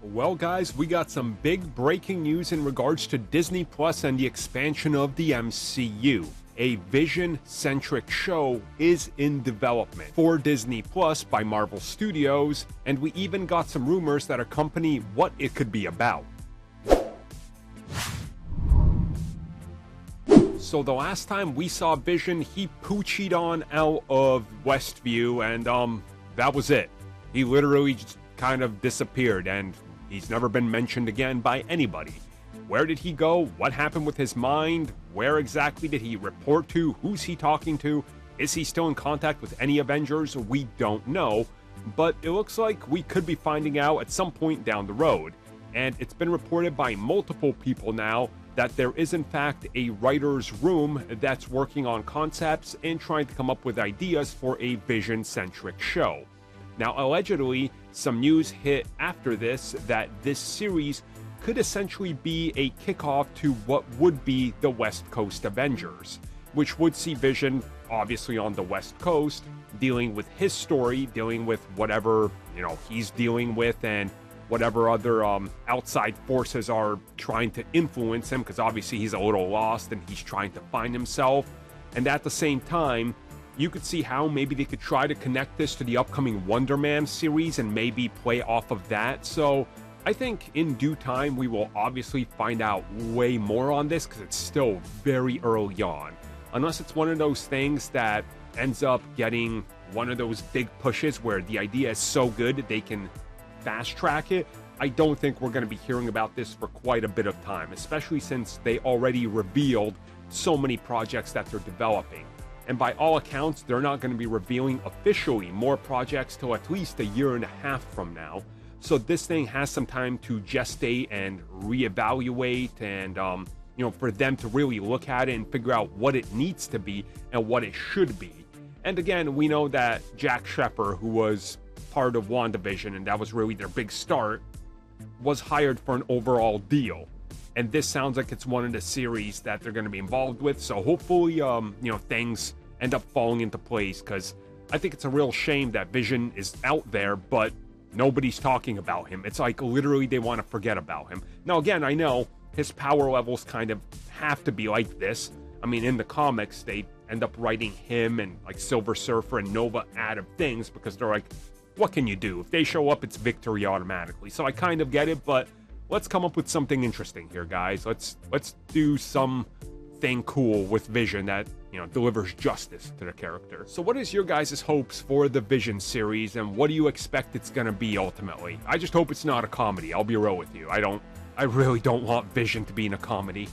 Well, guys, we got some big breaking news in regards to Disney Plus and the expansion of the MCU. A Vision-centric show is in development for Disney Plus by Marvel Studios, and we even got some rumors that accompany what it could be about. So the last time we saw Vision, he poochied on out of Westview, and that was it. He literally just kind of disappeared, and he's never been mentioned again by anybody. Where did he go? What happened with his mind? Where exactly did he report to? Who's he talking to? Is he still in contact with any Avengers? We don't know, but it looks like we could be finding out at some point down the road. And it's been reported by multiple people now that there is in fact a writer's room that's working on concepts and trying to come up with ideas for a Vision-centric show. Now, allegedly, some news hit after this that this series could essentially be a kickoff to what would be the West Coast Avengers, which would see Vision, obviously on the West Coast, dealing with his story, dealing with whatever, he's dealing with, and whatever other outside forces are trying to influence him, because obviously he's a little lost and he's trying to find himself. And at the same time, you could see how maybe they could try to connect this to the upcoming Wonder Man series and maybe play off of that. So I think in due time, we will obviously find out way more on this because it's still very early on. Unless it's one of those things that ends up getting one of those big pushes where the idea is so good that they can fast track it, I don't think we're going to be hearing about this for quite a bit of time, especially since they already revealed so many projects that they're developing. And by all accounts, they're not going to be revealing officially more projects till at least a year and a half from now. So this thing has some time to gestate and reevaluate and, for them to really look at it and figure out what it needs to be and what it should be. And again, we know that Jack Shepard, who was part of WandaVision, and that was really their big start, was hired for an overall deal. And this sounds like it's one of the series that they're going to be involved with. So hopefully, things end up falling into place, because I think it's a real shame that Vision is out there, but nobody's talking about him. It's like literally they want to forget about him. Now, again, I know his power levels kind of have to be like this. I mean, in the comics, they end up writing him and like Silver Surfer and Nova out of things because they're like, what can you do? If they show up, it's victory automatically. So I kind of get it, but let's come up with something interesting here, guys. Let's do something cool with Vision that, delivers justice to the character. So what is your guys' hopes for the Vision series, and what do you expect it's gonna be ultimately? I just hope it's not a comedy. I'll be real with you. I really don't want Vision to be in a comedy.